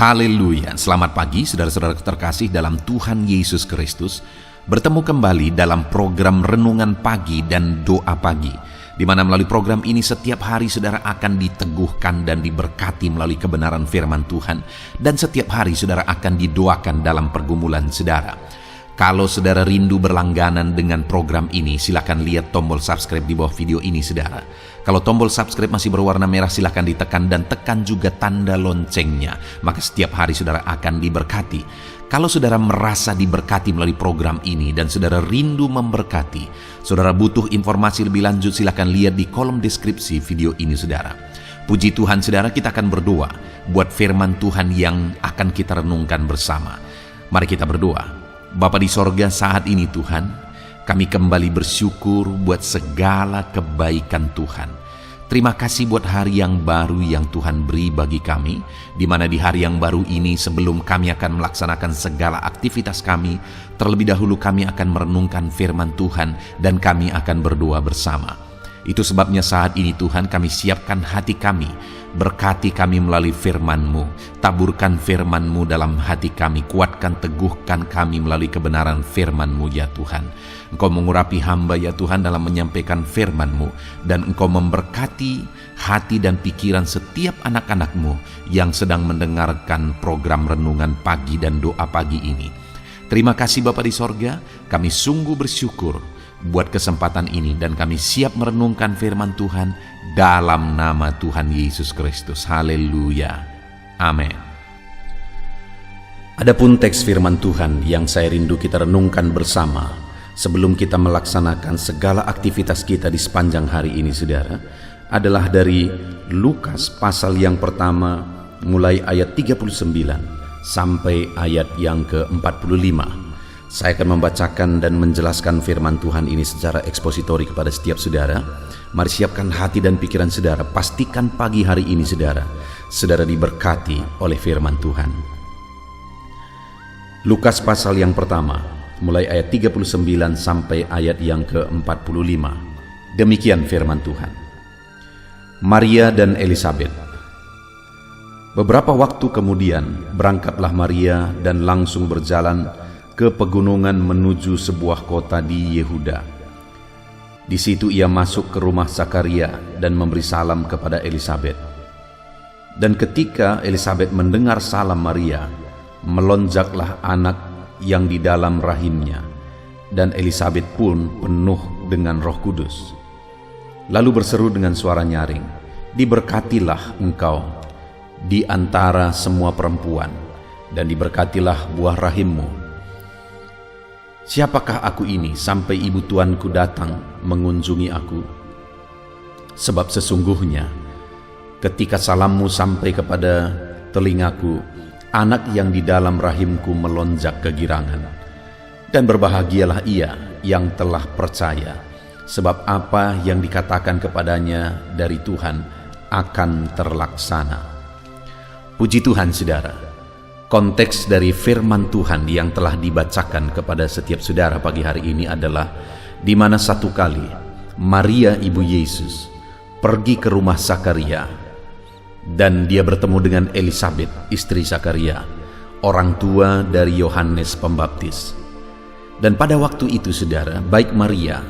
Haleluya, selamat pagi saudara-saudara terkasih dalam Tuhan Yesus Kristus. Bertemu kembali dalam program Renungan Pagi dan Doa Pagi, di mana melalui program ini setiap hari saudara akan diteguhkan dan diberkati melalui kebenaran firman Tuhan. Dan setiap hari saudara akan didoakan dalam pergumulan saudara. Kalau saudara rindu berlangganan dengan program ini, silakan lihat tombol subscribe di bawah video ini saudara. Kalau tombol subscribe masih berwarna merah, silakan ditekan dan tekan juga tanda loncengnya. Maka setiap hari saudara akan diberkati. Kalau saudara merasa diberkati melalui program ini dan saudara rindu memberkati, saudara butuh informasi lebih lanjut, silakan lihat di kolom deskripsi video ini saudara. Puji Tuhan saudara, kita akan berdoa buat firman Tuhan yang akan kita renungkan bersama. Mari kita berdoa. Bapa di sorga, saat ini Tuhan, kami kembali bersyukur buat segala kebaikan Tuhan. Terima kasih buat hari yang baru yang Tuhan beri bagi kami, di mana di hari yang baru ini sebelum kami akan melaksanakan segala aktivitas kami, terlebih dahulu kami akan merenungkan firman Tuhan dan kami akan berdoa bersama. Itu sebabnya saat ini Tuhan kami siapkan hati kami, berkati kami melalui firman-Mu, taburkan firman-Mu dalam hati kami, kuatkan teguhkan kami melalui kebenaran firman-Mu ya Tuhan. Engkau mengurapi hamba ya Tuhan dalam menyampaikan firman-Mu, dan Engkau memberkati hati dan pikiran setiap anak-anak-Mu yang sedang mendengarkan program Renungan Pagi dan Doa Pagi ini. Terima kasih Bapa di sorga, kami sungguh bersyukur buat kesempatan ini dan kami siap merenungkan firman Tuhan dalam nama Tuhan Yesus Kristus. Haleluya. Amin. Adapun teks firman Tuhan yang saya rindu kita renungkan bersama sebelum kita melaksanakan segala aktivitas kita di sepanjang hari ini saudara, adalah dari Lukas pasal yang pertama mulai ayat 39 sampai ayat yang ke-45. Saya akan membacakan dan menjelaskan firman Tuhan ini secara ekspositori kepada setiap saudara. Mari siapkan hati dan pikiran saudara. Pastikan pagi hari ini saudara diberkati oleh firman Tuhan. Lukas pasal yang pertama, mulai ayat 39 sampai ayat yang ke-45. Demikian firman Tuhan. Maria dan Elisabet. Beberapa waktu kemudian berangkatlah Maria dan langsung berjalan ke pegunungan menuju sebuah kota di Yehuda. Di situ ia masuk ke rumah Zakaria dan memberi salam kepada Elisabet. Dan ketika Elisabet mendengar salam Maria, melonjaklah anak yang di dalam rahimnya, dan Elisabet pun penuh dengan Roh Kudus. Lalu berseru dengan suara nyaring, "Diberkatilah engkau di antara semua perempuan, dan diberkatilah buah rahimmu. Siapakah aku ini sampai ibu tuanku datang mengunjungi aku? Sebab sesungguhnya ketika salammu sampai kepada telingaku, anak yang di dalam rahimku melonjak kegirangan. Dan berbahagialah ia yang telah percaya, sebab apa yang dikatakan kepadanya dari Tuhan akan terlaksana." Puji Tuhan saudara. Konteks dari firman Tuhan yang telah dibacakan kepada setiap saudara pagi hari ini adalah di mana satu kali Maria ibu Yesus pergi ke rumah Zakaria dan dia bertemu dengan Elisabet istri Zakaria, orang tua dari Yohanes Pembaptis. Dan pada waktu itu saudara, baik Maria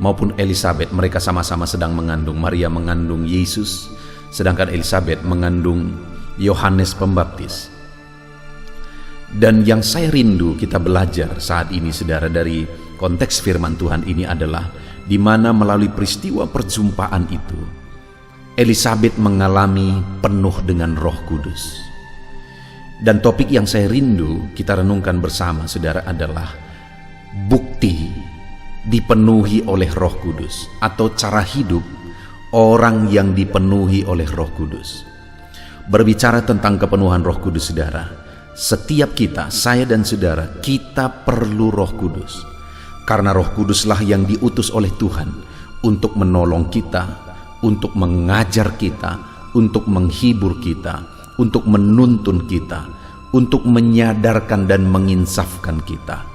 maupun Elisabet mereka sama-sama sedang mengandung. Maria mengandung Yesus, sedangkan Elisabet mengandung Yohanes Pembaptis. Dan yang saya rindu kita belajar saat ini saudara dari konteks firman Tuhan ini adalah di mana melalui peristiwa perjumpaan itu Elisabet mengalami penuh dengan Roh Kudus. Dan topik yang saya rindu kita renungkan bersama saudara adalah bukti dipenuhi oleh Roh Kudus, atau cara hidup orang yang dipenuhi oleh Roh Kudus. Berbicara tentang kepenuhan Roh Kudus saudara, setiap kita, saya dan saudara, kita perlu Roh Kudus. Karena Roh Kuduslah yang diutus oleh Tuhan untuk menolong kita, untuk mengajar kita, untuk menghibur kita, untuk menuntun kita, untuk menyadarkan dan menginsafkan kita.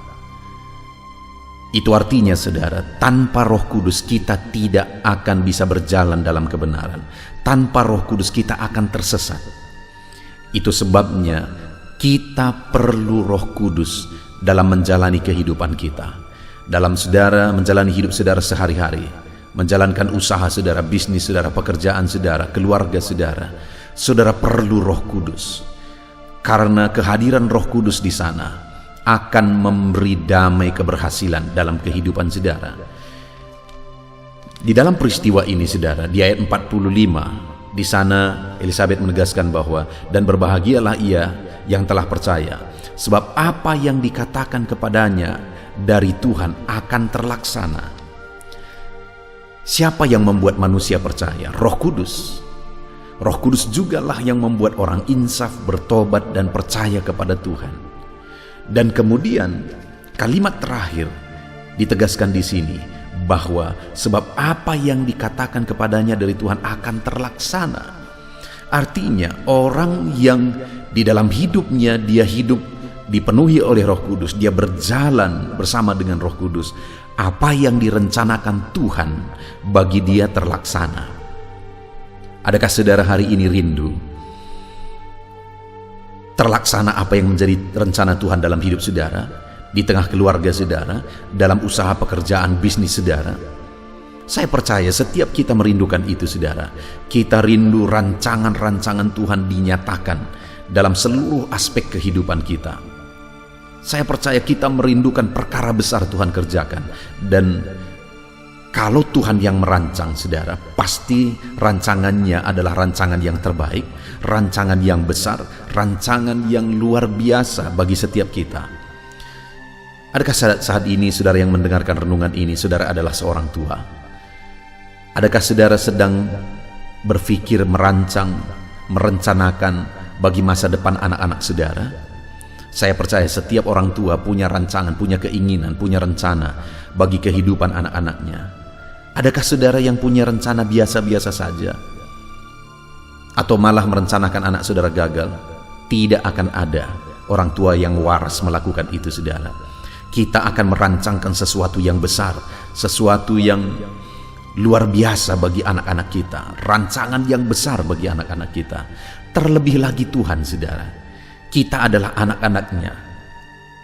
Itu artinya saudara, tanpa Roh Kudus kita tidak akan bisa berjalan dalam kebenaran. Tanpa Roh Kudus kita akan tersesat. Itu sebabnya kita perlu Roh Kudus dalam menjalani kehidupan kita, dalam saudara menjalani hidup saudara sehari-hari, menjalankan usaha saudara, bisnis saudara, pekerjaan saudara, keluarga saudara. Saudara perlu Roh Kudus, karena kehadiran Roh Kudus di sana akan memberi damai keberhasilan dalam kehidupan saudara. Di dalam peristiwa ini saudara, di ayat 45, di sana Elisabet menegaskan bahwa, dan berbahagialah ia yang telah percaya, sebab apa yang dikatakan kepadanya dari Tuhan akan terlaksana. Siapa yang membuat manusia percaya? Roh Kudus. Roh Kudus jugalah yang membuat orang insaf, bertobat, dan percaya kepada Tuhan. Dan kemudian kalimat terakhir ditegaskan di sini, bahwa sebab apa yang dikatakan kepadanya dari Tuhan akan terlaksana. Artinya orang yang di dalam hidupnya dia hidup dipenuhi oleh Roh Kudus, dia berjalan bersama dengan Roh Kudus, apa yang direncanakan Tuhan bagi dia terlaksana. Adakah saudara hari ini rindu terlaksana apa yang menjadi rencana Tuhan dalam hidup saudara? Di tengah keluarga saudara, dalam usaha pekerjaan bisnis saudara. Saya percaya setiap kita merindukan itu saudara. Kita rindu rancangan-rancangan Tuhan dinyatakan dalam seluruh aspek kehidupan kita. Saya percaya kita merindukan perkara besar Tuhan kerjakan. Dan kalau Tuhan yang merancang saudara, pasti rancangannya adalah rancangan yang terbaik, rancangan yang besar, rancangan yang luar biasa bagi setiap kita. Adakah saat ini saudara yang mendengarkan renungan ini, saudara adalah seorang tua? Adakah saudara sedang berpikir merancang, merencanakan bagi masa depan anak-anak saudara? Saya percaya setiap orang tua punya rancangan, punya keinginan, punya rencana bagi kehidupan anak-anaknya. Adakah saudara yang punya rencana biasa-biasa saja? Atau malah merencanakan anak saudara gagal? Tidak akan ada orang tua yang waras melakukan itu saudara. Kita akan merancangkan sesuatu yang besar, sesuatu yang luar biasa bagi anak-anak kita, rancangan yang besar bagi anak-anak kita. Terlebih lagi Tuhan saudara, kita adalah anak-anaknya.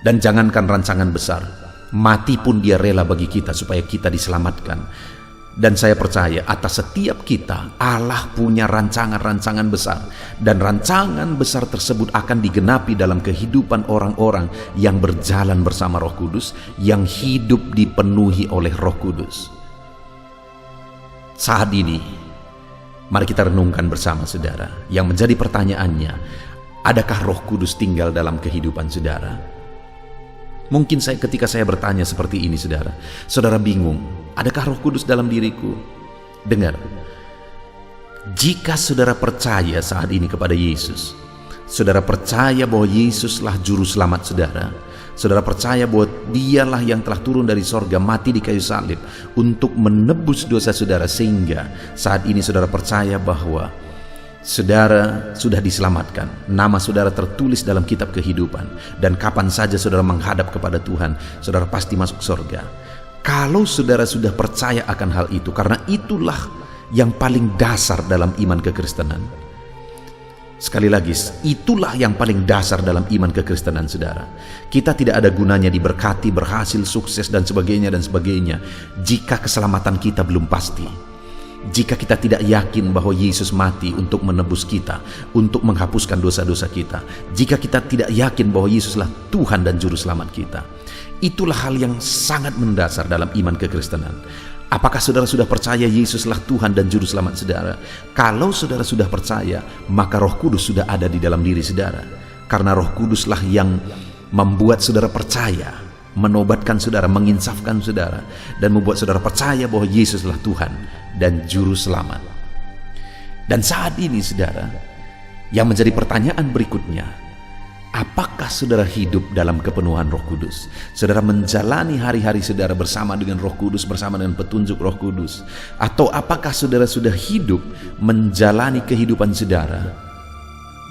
Dan jangankan rancangan besar, mati pun dia rela bagi kita supaya kita diselamatkan. Dan saya percaya atas setiap kita Allah punya rancangan-rancangan besar, dan rancangan besar tersebut akan digenapi dalam kehidupan orang-orang yang berjalan bersama Roh Kudus, yang hidup dipenuhi oleh Roh Kudus. Saat ini mari kita renungkan bersama saudara. Yang menjadi pertanyaannya, adakah Roh Kudus tinggal dalam kehidupan saudara? Mungkin ketika saya bertanya seperti ini saudara, saudara bingung, adakah Roh Kudus dalam diriku? Dengar, jika saudara percaya saat ini kepada Yesus, saudara percaya bahwa Yesuslah juru selamat saudara, saudara percaya bahwa dialah yang telah turun dari sorga, mati di kayu salib untuk menebus dosa saudara, sehingga saat ini saudara percaya bahwa saudara sudah diselamatkan, nama saudara tertulis dalam kitab kehidupan, dan kapan saja saudara menghadap kepada Tuhan, saudara pasti masuk surga. Kalau saudara sudah percaya akan hal itu, karena itulah yang paling dasar dalam iman kekristenan. Sekali lagi, itulah yang paling dasar dalam iman kekristenan saudara. Kita tidak ada gunanya diberkati, berhasil, sukses, dan sebagainya, jika keselamatan kita belum pasti. Jika kita tidak yakin bahwa Yesus mati untuk menebus kita, untuk menghapuskan dosa-dosa kita, jika kita tidak yakin bahwa Yesuslah Tuhan dan Juru Selamat kita, itulah hal yang sangat mendasar dalam iman kekristenan. Apakah saudara sudah percaya Yesuslah Tuhan dan Juru Selamat saudara? Kalau saudara sudah percaya, maka Roh Kudus sudah ada di dalam diri saudara. Karena Roh Kuduslah yang membuat saudara percaya, menobatkan saudara, menginsafkan saudara, dan membuat saudara percaya bahwa Yesuslah Tuhan dan Juru Selamat. Dan saat ini saudara, yang menjadi pertanyaan berikutnya, apakah saudara hidup dalam kepenuhan Roh Kudus? Saudara menjalani hari-hari saudara bersama dengan Roh Kudus, bersama dengan petunjuk Roh Kudus? Atau apakah saudara sudah hidup menjalani kehidupan saudara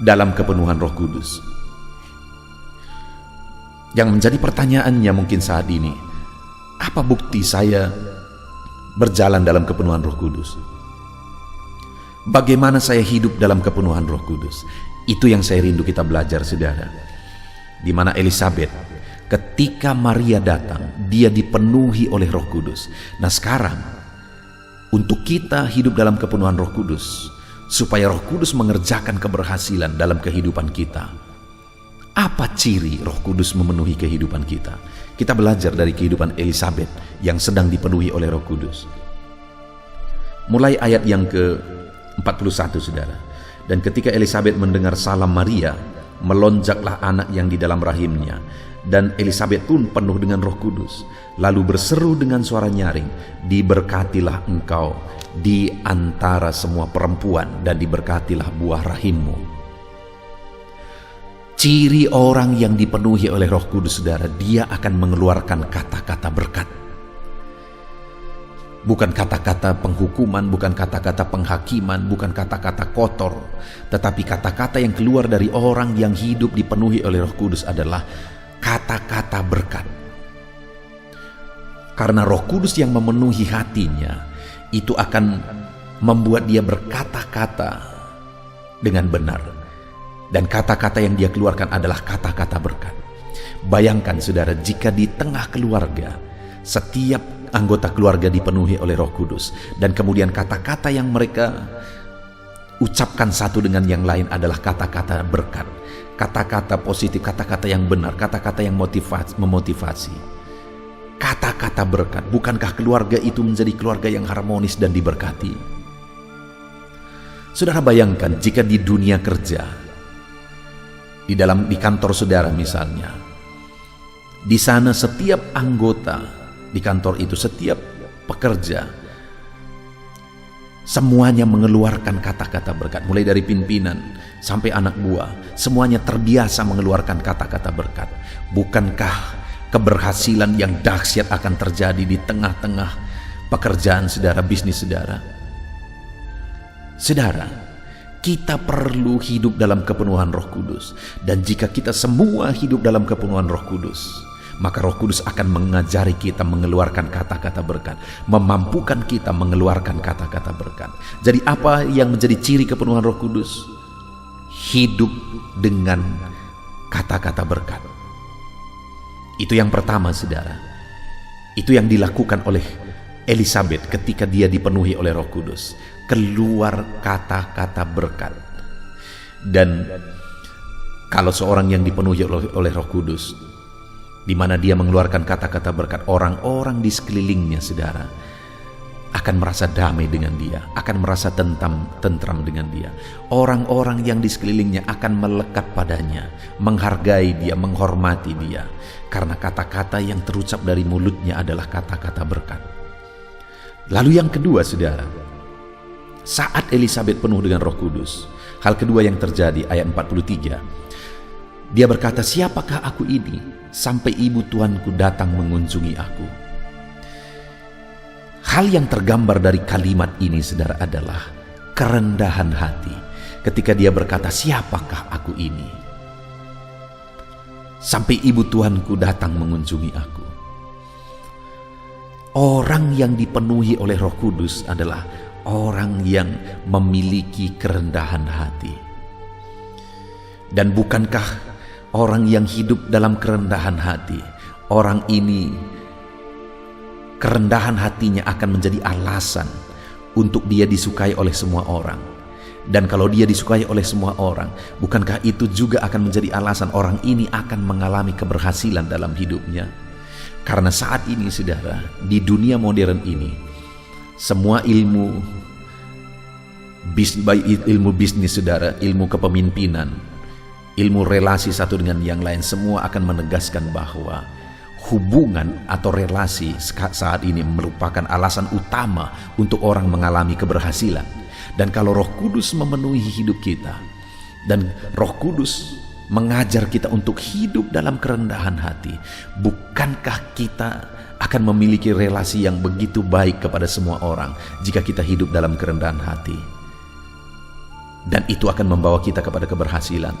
dalam kepenuhan Roh Kudus? Yang menjadi pertanyaannya mungkin saat ini, apa bukti saya berjalan dalam kepenuhan Roh Kudus? Bagaimana saya hidup dalam kepenuhan Roh Kudus? Itu yang saya rindu kita belajar, saudara. Di mana Elisabet, ketika Maria datang, dia dipenuhi oleh Roh Kudus. Nah sekarang, untuk kita hidup dalam kepenuhan Roh Kudus, supaya Roh Kudus mengerjakan keberhasilan dalam kehidupan kita. Apa ciri Roh Kudus memenuhi kehidupan kita? Kita belajar dari kehidupan Elisabet yang sedang dipenuhi oleh Roh Kudus. Mulai ayat yang ke-41, saudara. Dan ketika Elisabet mendengar salam Maria, melonjaklah anak yang di dalam rahimnya. Dan Elisabet pun penuh dengan Roh Kudus, lalu berseru dengan suara nyaring, diberkatilah engkau di antara semua perempuan, dan diberkatilah buah rahimmu. Ciri orang yang dipenuhi oleh Roh Kudus, saudara, dia akan mengeluarkan kata-kata berkat. Bukan kata-kata penghukuman, bukan kata-kata penghakiman, bukan kata-kata kotor, tetapi kata-kata yang keluar dari orang yang hidup dipenuhi oleh Roh Kudus adalah kata-kata berkat. Karena Roh Kudus yang memenuhi hatinya itu akan membuat dia berkata-kata dengan benar, dan kata-kata yang dia keluarkan adalah kata-kata berkat. Bayangkan, saudara, jika di tengah keluarga setiap anggota keluarga dipenuhi oleh Roh Kudus, dan kemudian kata-kata yang mereka ucapkan satu dengan yang lain adalah kata-kata berkat, kata-kata positif, kata-kata yang benar, kata-kata yang memotivasi, kata-kata berkat. Bukankah keluarga itu menjadi keluarga yang harmonis dan diberkati? Saudara, bayangkan jika di dunia kerja, di kantor saudara misalnya, di sana setiap anggota di kantor itu, setiap pekerja, semuanya mengeluarkan kata-kata berkat. Mulai dari pimpinan sampai anak buah, semuanya terbiasa mengeluarkan kata-kata berkat. Bukankah keberhasilan yang dahsyat akan terjadi di tengah-tengah pekerjaan saudara, bisnis saudara? Saudara, kita perlu hidup dalam kepenuhan Roh Kudus. Dan jika kita semua hidup dalam kepenuhan Roh Kudus, maka Roh Kudus akan mengajari kita mengeluarkan kata-kata berkat, memampukan kita mengeluarkan kata-kata berkat. Jadi apa yang menjadi ciri kepenuhan Roh Kudus? Hidup dengan kata-kata berkat. Itu yang pertama, saudara. Itu yang dilakukan oleh Elisabet ketika dia dipenuhi oleh Roh Kudus. Keluar kata-kata berkat. Dan kalau seorang yang dipenuhi oleh Roh Kudus, di mana dia mengeluarkan kata-kata berkat, orang-orang di sekelilingnya, saudara, akan merasa damai dengan dia, akan merasa tentram dengan dia. Orang-orang yang di sekelilingnya akan melekat padanya, menghargai dia, menghormati dia, karena kata-kata yang terucap dari mulutnya adalah kata-kata berkat. Lalu yang kedua, saudara, saat Elisabet penuh dengan Roh Kudus, hal kedua yang terjadi, ayat 43, dia berkata, siapakah aku ini sampai ibu Tuanku datang mengunjungi aku? Hal yang tergambar dari kalimat ini, saudara, adalah kerendahan hati. Ketika dia berkata, siapakah aku ini sampai ibu Tuanku datang mengunjungi aku? Orang yang dipenuhi oleh Roh Kudus adalah orang yang memiliki kerendahan hati. Dan bukankah orang yang hidup dalam kerendahan hati, orang ini kerendahan hatinya akan menjadi alasan untuk dia disukai oleh semua orang. Dan kalau dia disukai oleh semua orang, bukankah itu juga akan menjadi alasan orang ini akan mengalami keberhasilan dalam hidupnya? Karena saat ini, saudara, di dunia modern ini, semua ilmu bisnis, saudara, ilmu kepemimpinan, ilmu relasi satu dengan yang lain, semua akan menegaskan bahwa hubungan atau relasi saat ini merupakan alasan utama untuk orang mengalami keberhasilan. Dan kalau Roh Kudus memenuhi hidup kita, dan Roh Kudus mengajar kita untuk hidup dalam kerendahan hati, bukankah kita akan memiliki relasi yang begitu baik kepada semua orang jika kita hidup dalam kerendahan hati? Dan itu akan membawa kita kepada keberhasilan.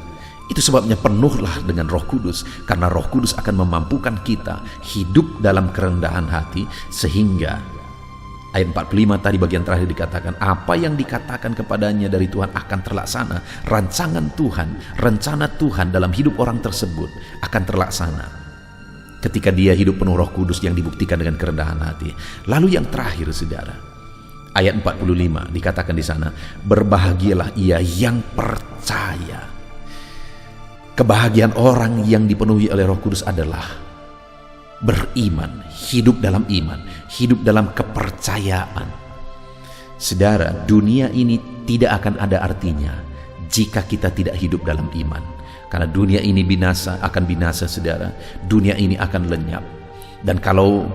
Itu sebabnya penuhlah dengan Roh Kudus, karena Roh Kudus akan memampukan kita hidup dalam kerendahan hati, sehingga Ayat 45 tadi bagian terakhir dikatakan, apa yang dikatakan kepadanya dari Tuhan akan terlaksana. Rancangan Tuhan, rencana Tuhan dalam hidup orang tersebut akan terlaksana ketika dia hidup penuh Roh Kudus yang dibuktikan dengan kerendahan hati. Lalu yang terakhir, saudara, ayat 45 dikatakan di sana, berbahagialah ia yang percaya. Kebahagiaan orang yang dipenuhi oleh Roh Kudus adalah beriman, hidup dalam iman, hidup dalam kepercayaan. Saudara, dunia ini tidak akan ada artinya jika kita tidak hidup dalam iman. Karena dunia ini akan binasa, saudara. Dunia ini akan lenyap. Dan kalau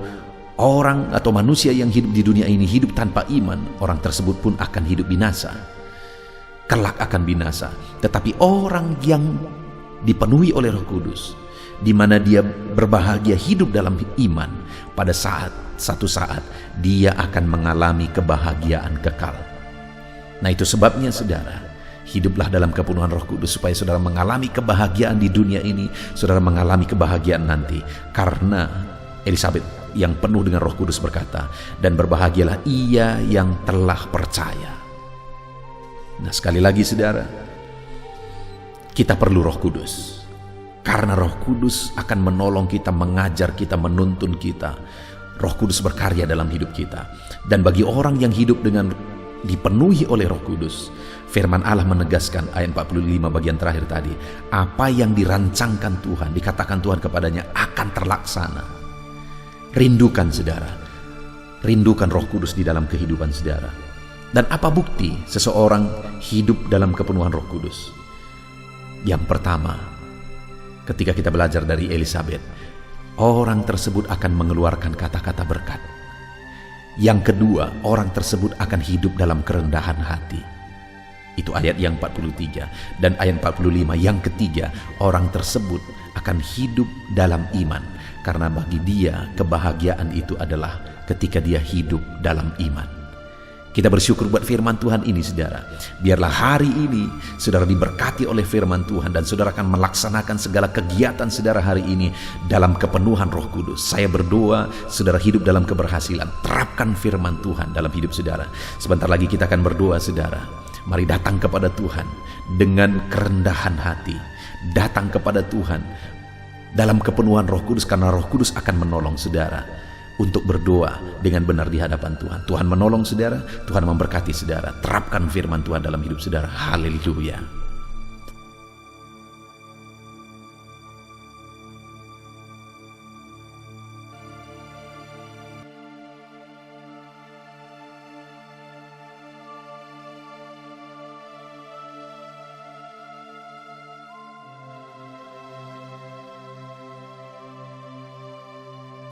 orang atau manusia yang hidup di dunia ini hidup tanpa iman, orang tersebut pun akan hidup binasa. Kelak akan binasa. Tetapi orang yang dipenuhi oleh Roh Kudus, di mana dia berbahagia hidup dalam iman, pada satu saat dia akan mengalami kebahagiaan kekal. Nah, itu sebabnya, saudara, hiduplah dalam kepenuhan Roh Kudus supaya saudara mengalami kebahagiaan di dunia ini, saudara mengalami kebahagiaan nanti. Karena Elisabet yang penuh dengan Roh Kudus berkata, dan berbahagialah ia yang telah percaya. Nah, sekali lagi, saudara, kita perlu Roh Kudus. Karena Roh Kudus akan menolong kita, mengajar kita, menuntun kita. Roh Kudus berkarya dalam hidup kita. Dan bagi orang yang hidup dengan dipenuhi oleh Roh Kudus, firman Allah menegaskan ayat 45 bagian terakhir tadi, apa yang dirancangkan Tuhan, dikatakan Tuhan kepadanya akan terlaksana. Rindukan, saudara, rindukan Roh Kudus di dalam kehidupan saudara. Dan apa bukti seseorang hidup dalam kepenuhan Roh Kudus? Yang pertama, ketika kita belajar dari Elisabet, orang tersebut akan mengeluarkan kata-kata berkat. Yang kedua, orang tersebut akan hidup dalam kerendahan hati. Itu ayat yang 43. Dan ayat 45, yang ketiga, orang tersebut akan hidup dalam iman. Karena bagi dia, kebahagiaan itu adalah ketika dia hidup dalam iman. Kita bersyukur buat firman Tuhan ini, saudara. Biarlah hari ini saudara diberkati oleh firman Tuhan, dan saudara akan melaksanakan segala kegiatan saudara hari ini dalam kepenuhan Roh Kudus. Saya berdoa saudara hidup dalam keberhasilan. Terapkan firman Tuhan dalam hidup saudara. Sebentar lagi kita akan berdoa, saudara. Mari datang kepada Tuhan dengan kerendahan hati. Datang kepada Tuhan dalam kepenuhan Roh Kudus, karena Roh Kudus akan menolong saudara untuk berdoa dengan benar di hadapan Tuhan. Tuhan menolong saudara, Tuhan memberkati saudara. Terapkan firman Tuhan dalam hidup saudara. Haleluya.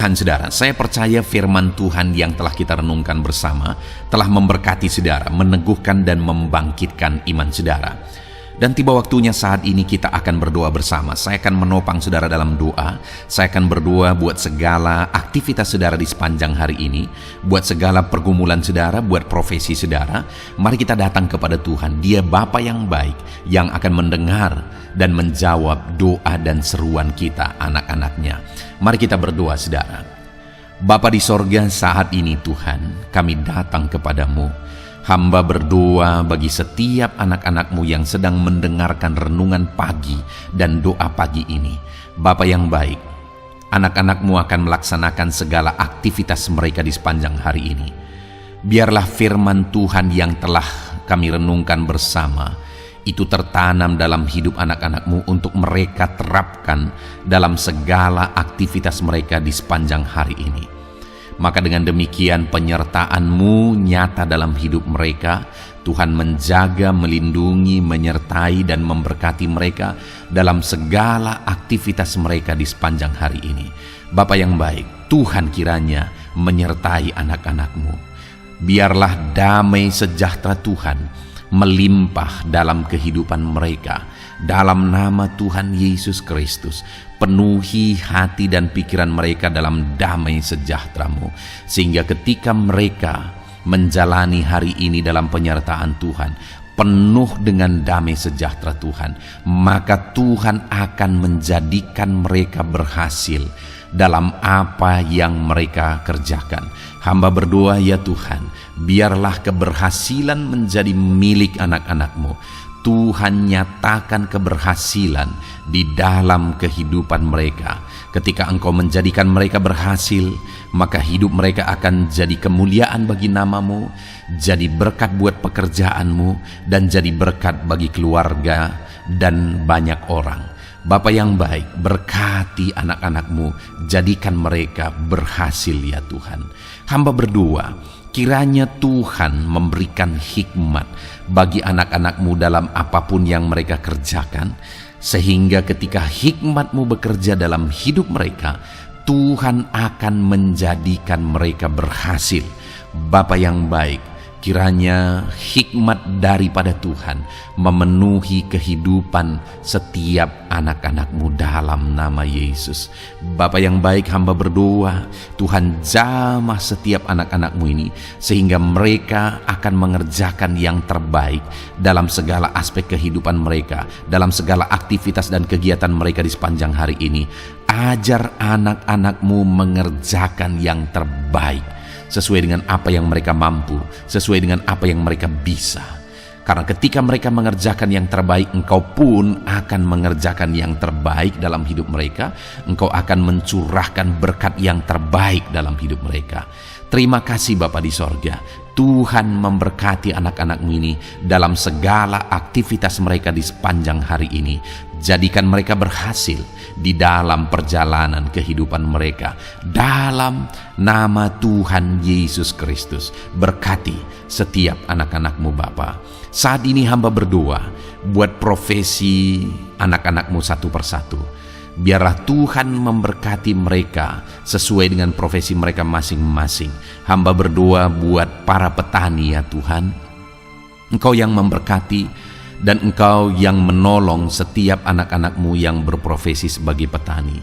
Saudara, saya percaya firman Tuhan yang telah kita renungkan bersama telah memberkati saudara, meneguhkan dan membangkitkan iman saudara. Dan tiba waktunya saat ini kita akan berdoa bersama. Saya akan menopang saudara dalam doa. Saya akan berdoa buat segala aktivitas saudara di sepanjang hari ini, buat segala pergumulan saudara, buat profesi saudara. Mari kita datang kepada Tuhan. Dia Bapa yang baik, yang akan mendengar dan menjawab doa dan seruan kita, anak-anaknya. Mari kita berdoa, saudara. Bapa di sorga, saat ini Tuhan, kami datang kepadamu. Hamba berdoa bagi setiap anak-anak-Mu yang sedang mendengarkan renungan pagi dan doa pagi ini. Bapa yang baik, anak-anak-Mu akan melaksanakan segala aktivitas mereka di sepanjang hari ini. Biarlah firman Tuhan yang telah kami renungkan bersama itu tertanam dalam hidup anak-anak-Mu untuk mereka terapkan dalam segala aktivitas mereka di sepanjang hari ini. Maka dengan demikian penyertaan-Mu nyata dalam hidup mereka. Tuhan menjaga, melindungi, menyertai dan memberkati mereka dalam segala aktivitas mereka di sepanjang hari ini. Bapa yang baik, Tuhan kiranya menyertai anak-anak-Mu. Biarlah damai sejahtera Tuhan melimpah dalam kehidupan mereka. Dalam nama Tuhan Yesus Kristus, penuhi hati dan pikiran mereka dalam damai sejahtera-Mu, sehingga ketika mereka menjalani hari ini dalam penyertaan Tuhan, penuh dengan damai sejahtera Tuhan, maka Tuhan akan menjadikan mereka berhasil dalam apa yang mereka kerjakan. Hamba berdoa ya Tuhan, biarlah keberhasilan menjadi milik anak-anak-Mu. Tuhan nyatakan keberhasilan di dalam kehidupan mereka. Ketika Engkau menjadikan mereka berhasil, maka hidup mereka akan jadi kemuliaan bagi nama-Mu, jadi berkat buat pekerjaan-Mu, dan jadi berkat bagi keluarga dan banyak orang. Bapa yang baik, berkati anak-anak-Mu, jadikan mereka berhasil ya Tuhan. Hamba berdoa, kiranya Tuhan memberikan hikmat bagi anak-anak-Mu dalam apapun yang mereka kerjakan, sehingga ketika hikmat-Mu bekerja dalam hidup mereka, Tuhan akan menjadikan mereka berhasil. Bapa yang baik, kiranya hikmat daripada Tuhan memenuhi kehidupan setiap anak-anak-Mu dalam nama Yesus. Bapa yang baik, hamba berdoa, Tuhan jamah setiap anak-anak-Mu ini, sehingga mereka akan mengerjakan yang terbaik dalam segala aspek kehidupan mereka, dalam segala aktivitas dan kegiatan mereka di sepanjang hari ini. Ajar anak-anak-Mu mengerjakan yang terbaik, sesuai dengan apa yang mereka mampu, sesuai dengan apa yang mereka bisa. Karena ketika mereka mengerjakan yang terbaik, Engkau pun akan mengerjakan yang terbaik dalam hidup mereka. Engkau akan mencurahkan berkat yang terbaik dalam hidup mereka. Terima kasih Bapa di sorga. Tuhan memberkati anak-anak-Mu ini dalam segala aktivitas mereka di sepanjang hari ini. Jadikan mereka berhasil di dalam perjalanan kehidupan mereka. Dalam nama Tuhan Yesus Kristus, berkati setiap anak-anak-Mu Bapa. Saat ini hamba berdoa buat profesi anak-anak-Mu satu persatu. Biarlah Tuhan memberkati mereka sesuai dengan profesi mereka masing-masing. Hamba berdoa buat para petani ya Tuhan. Engkau yang memberkati dan Engkau yang menolong setiap anak-anak-Mu yang berprofesi sebagai petani.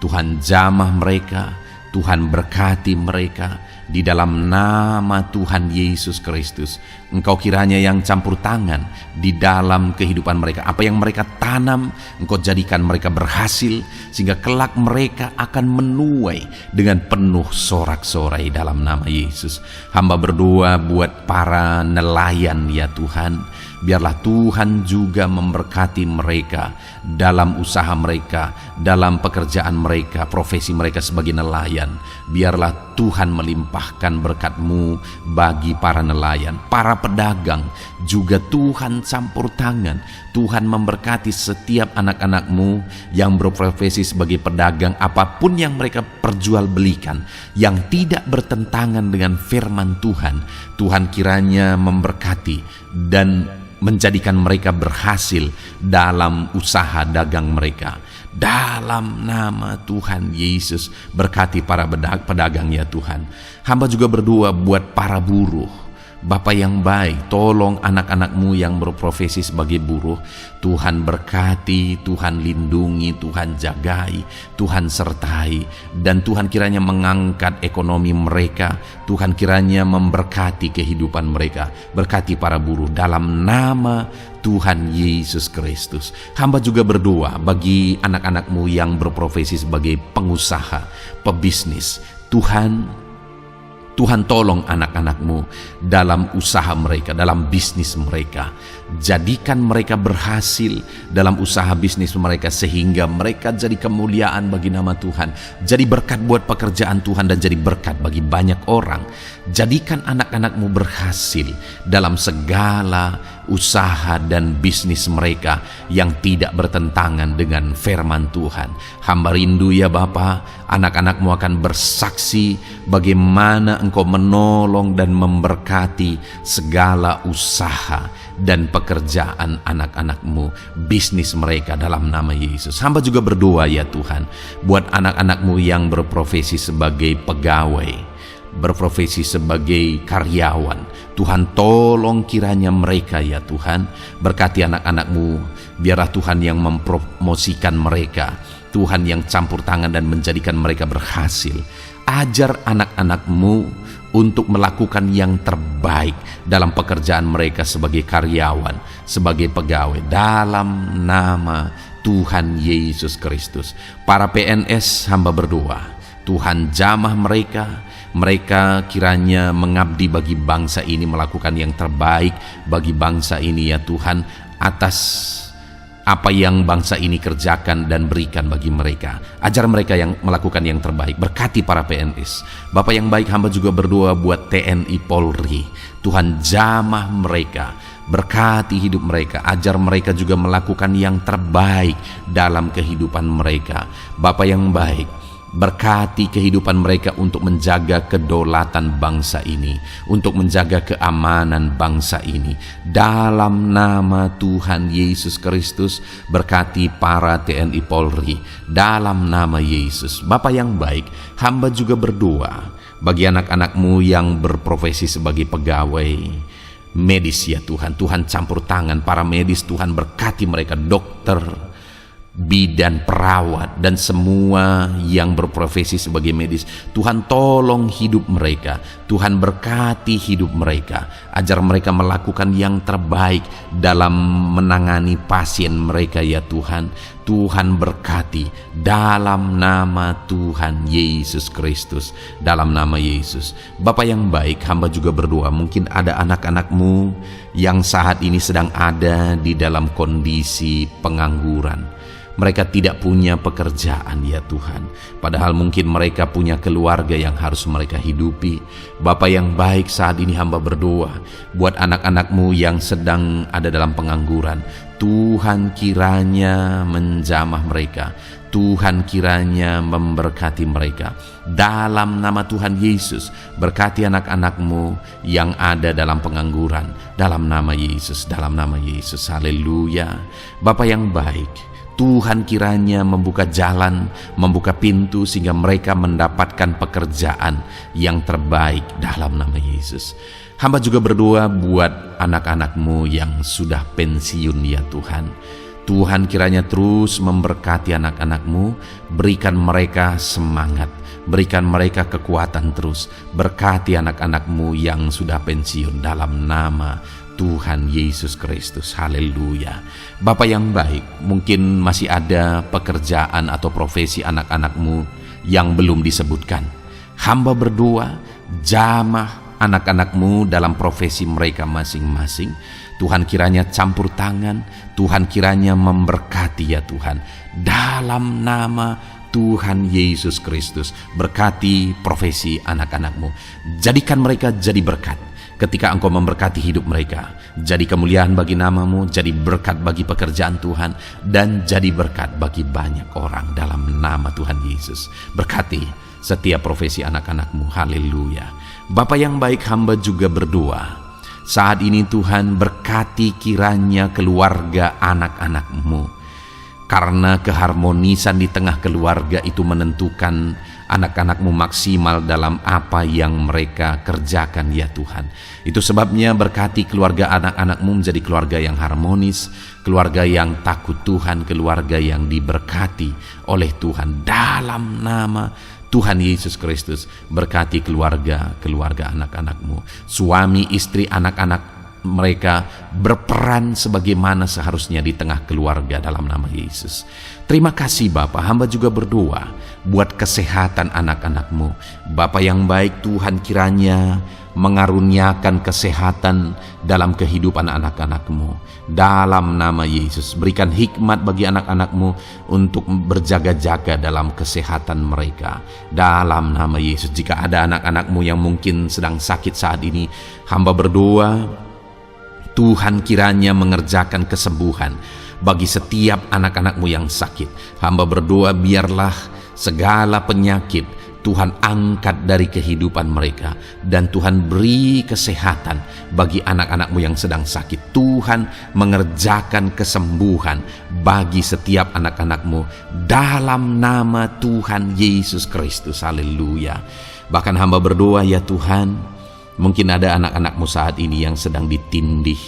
Tuhan jamah mereka, Tuhan berkati mereka di dalam nama Tuhan Yesus Kristus. Engkau kiranya yang campur tangan di dalam kehidupan mereka. Apa yang mereka tanam, Engkau jadikan mereka berhasil, sehingga kelak mereka akan menuai dengan penuh sorak-sorai dalam nama Yesus. Hamba berdoa buat para nelayan ya Tuhan. Biarlah Tuhan juga memberkati mereka dalam usaha mereka, dalam pekerjaan mereka, profesi mereka sebagai nelayan. Biarlah Tuhan melimpahkan berkat-Mu bagi para nelayan, para pedagang juga Tuhan campur tangan. Tuhan memberkati setiap anak-anak-Mu yang berprofesi sebagai pedagang, apapun yang mereka perjualbelikan yang tidak bertentangan dengan firman Tuhan. Tuhan kiranya memberkati dan menjadikan mereka berhasil dalam usaha dagang mereka. Dalam nama Tuhan Yesus, berkati para pedagang ya Tuhan. Hamba juga berdoa buat para buruh. Bapa yang baik, tolong anak-anak-Mu yang berprofesi sebagai buruh. Tuhan berkati, Tuhan lindungi, Tuhan jagai, Tuhan sertai. Dan Tuhan kiranya mengangkat ekonomi mereka. Tuhan kiranya memberkati kehidupan mereka. Berkati para buruh dalam nama Tuhan Yesus Kristus. Hamba juga berdoa bagi anak-anak-Mu yang berprofesi sebagai pengusaha, pebisnis. Tuhan tolong anak-anak-Mu dalam usaha mereka, dalam bisnis mereka. Jadikan mereka berhasil dalam usaha bisnis mereka, sehingga mereka jadi kemuliaan bagi nama Tuhan. Jadi berkat buat pekerjaan Tuhan dan jadi berkat bagi banyak orang. Jadikan anak-anak-Mu berhasil dalam segala usaha dan bisnis mereka yang tidak bertentangan dengan firman Tuhan. Hamba rindu ya Bapa, anak-anak-Mu akan bersaksi bagaimana Engkau menolong dan memberkati segala usaha dan pekerjaan anak-anak-Mu, bisnis mereka dalam nama Yesus. Hamba juga berdoa ya Tuhan buat anak-anak-Mu yang berprofesi sebagai pegawai, berprofesi sebagai karyawan. Tuhan tolong kiranya mereka ya Tuhan, berkati anak-anak-Mu. Biarlah Tuhan yang mempromosikan mereka, Tuhan yang campur tangan dan menjadikan mereka berhasil. Ajar anak-anak-Mu untuk melakukan yang terbaik dalam pekerjaan mereka sebagai karyawan, sebagai pegawai, dalam nama Tuhan Yesus Kristus. Para PNS hamba berdoa, Tuhan jamah mereka kiranya mengabdi bagi bangsa ini, melakukan yang terbaik bagi bangsa ini ya Tuhan, atas apa yang bangsa ini kerjakan dan berikan bagi mereka. Ajar mereka yang melakukan yang terbaik. Berkati para PNS. Bapak yang baik, hamba juga berdoa buat TNI Polri. Tuhan jamah mereka, berkati hidup mereka, ajar mereka juga melakukan yang terbaik dalam kehidupan mereka. Bapak yang baik, berkati kehidupan mereka untuk menjaga kedaulatan bangsa ini, untuk menjaga keamanan bangsa ini. Dalam nama Tuhan Yesus Kristus, berkati para TNI Polri. Dalam nama Yesus. Bapa yang baik, hamba juga berdoa bagi anak-anak-Mu yang berprofesi sebagai pegawai medis ya Tuhan. Tuhan campur tangan para medis, Tuhan berkati mereka, dokter, bidan, perawat, dan semua yang berprofesi sebagai medis. Tuhan tolong hidup mereka, Tuhan berkati hidup mereka, ajar mereka melakukan yang terbaik dalam menangani pasien mereka ya Tuhan. Tuhan berkati dalam nama Tuhan Yesus Kristus, dalam nama Yesus. Bapa yang baik, hamba juga berdoa, mungkin ada anak-anak-Mu yang saat ini sedang ada di dalam kondisi pengangguran. Mereka tidak punya pekerjaan ya Tuhan, padahal mungkin mereka punya keluarga yang harus mereka hidupi. Bapa yang baik, saat ini hamba berdoa buat anak-anak-Mu yang sedang ada dalam pengangguran. Tuhan kiranya menjamah mereka, Tuhan kiranya memberkati mereka. Dalam nama Tuhan Yesus, berkati anak-anak-Mu yang ada dalam pengangguran. Dalam nama Yesus, dalam nama Yesus. Haleluya. Bapa yang baik, Tuhan kiranya membuka jalan, membuka pintu sehingga mereka mendapatkan pekerjaan yang terbaik dalam nama Yesus. Hamba juga berdoa buat anak-anak-Mu yang sudah pensiun ya Tuhan. Tuhan kiranya terus memberkati anak-anak-Mu, berikan mereka semangat, berikan mereka kekuatan terus. Berkati anak-anak-Mu yang sudah pensiun dalam nama Tuhan Yesus Kristus. Haleluya. Bapa yang baik, mungkin masih ada pekerjaan atau profesi anak-anak-Mu yang belum disebutkan. Hamba berdoa, jamah anak-anak-Mu dalam profesi mereka masing-masing. Tuhan kiranya campur tangan, Tuhan kiranya memberkati ya Tuhan. Dalam nama Tuhan Yesus Kristus, berkati profesi anak-anak-Mu. Jadikan mereka jadi berkat ketika Engkau memberkati hidup mereka. Jadi kemuliaan bagi nama-Mu, jadi berkat bagi pekerjaan Tuhan, dan jadi berkat bagi banyak orang dalam nama Tuhan Yesus. Berkati setiap profesi anak-anak-Mu. Haleluya. Bapa yang baik, hamba juga berdoa saat ini Tuhan, berkati kiranya keluarga anak-anak-Mu, karena keharmonisan di tengah keluarga itu menentukan anak-anak-Mu maksimal dalam apa yang mereka kerjakan ya Tuhan. Itu sebabnya berkati keluarga anak-anak-Mu menjadi keluarga yang harmonis, keluarga yang takut Tuhan, keluarga yang diberkati oleh Tuhan. Dalam nama Tuhan Yesus Kristus, berkati keluarga anak-anak-Mu, suami, istri, anak-anak mereka berperan sebagaimana seharusnya di tengah keluarga dalam nama Yesus. Terima kasih Bapa, hamba juga berdoa buat kesehatan anak-anak-Mu. Bapa yang baik, Tuhan kiranya mengaruniakan kesehatan dalam kehidupan anak-anak-Mu. Dalam nama Yesus, berikan hikmat bagi anak-anak-Mu untuk berjaga-jaga dalam kesehatan mereka. Dalam nama Yesus, jika ada anak-anak-Mu yang mungkin sedang sakit saat ini, hamba berdoa Tuhan kiranya mengerjakan kesembuhan bagi setiap anak-anak-Mu yang sakit. Hamba berdoa biarlah segala penyakit Tuhan angkat dari kehidupan mereka, dan Tuhan beri kesehatan bagi anak-anak-Mu yang sedang sakit. Tuhan mengerjakan kesembuhan bagi setiap anak-anak-Mu dalam nama Tuhan Yesus Kristus. Haleluya. Bahkan hamba berdoa ya Tuhan, mungkin ada anak-anak-Mu saat ini yang sedang ditindih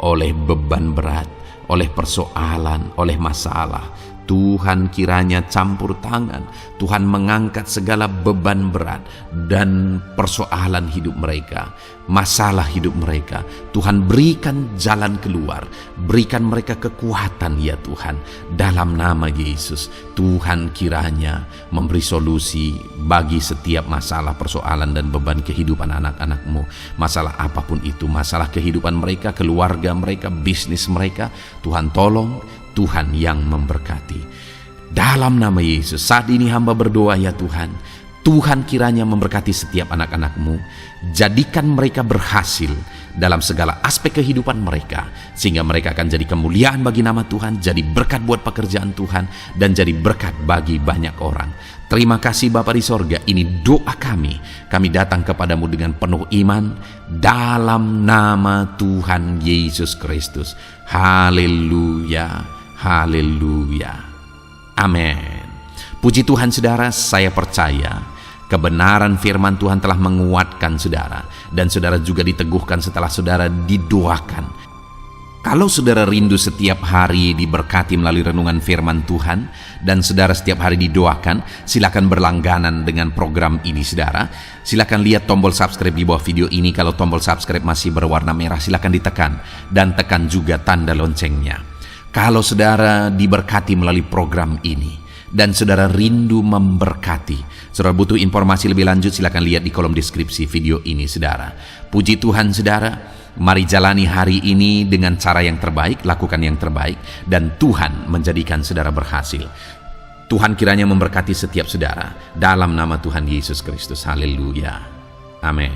oleh beban berat, oleh persoalan, oleh masalah. Tuhan kiranya campur tangan, Tuhan mengangkat segala beban berat dan persoalan hidup mereka, masalah hidup mereka. Tuhan berikan jalan keluar, berikan mereka kekuatan ya Tuhan, dalam nama Yesus. Tuhan kiranya memberi solusi bagi setiap masalah, persoalan dan beban kehidupan anak-anak-Mu. Masalah apapun itu, masalah kehidupan mereka, keluarga mereka, bisnis mereka, Tuhan tolong, Tuhan yang memberkati. Dalam nama Yesus, saat ini hamba berdoa ya Tuhan, Tuhan kiranya memberkati setiap anak-anak-Mu, jadikan mereka berhasil dalam segala aspek kehidupan mereka, sehingga mereka akan jadi kemuliaan bagi nama Tuhan, jadi berkat buat pekerjaan Tuhan, dan jadi berkat bagi banyak orang. Terima kasih Bapa di sorga, ini doa kami datang kepadamu dengan penuh iman, dalam nama Tuhan Yesus Kristus. Haleluya. Haleluya. Amin. Puji Tuhan saudara, saya percaya kebenaran firman Tuhan telah menguatkan saudara, dan saudara juga diteguhkan setelah saudara didoakan. Kalau saudara rindu setiap hari diberkati melalui renungan firman Tuhan, dan saudara setiap hari didoakan, silakan berlangganan dengan program ini saudara. Silakan lihat tombol subscribe di bawah video ini. Kalau tombol subscribe masih berwarna merah, silakan ditekan, dan tekan juga tanda loncengnya. Kalau saudara diberkati melalui program ini dan saudara rindu memberkati, saudara butuh informasi lebih lanjut, silakan lihat di kolom deskripsi video ini saudara. Puji Tuhan saudara, mari jalani hari ini dengan cara yang terbaik, lakukan yang terbaik, dan Tuhan menjadikan saudara berhasil. Tuhan kiranya memberkati setiap saudara dalam nama Tuhan Yesus Kristus. Haleluya. Amin.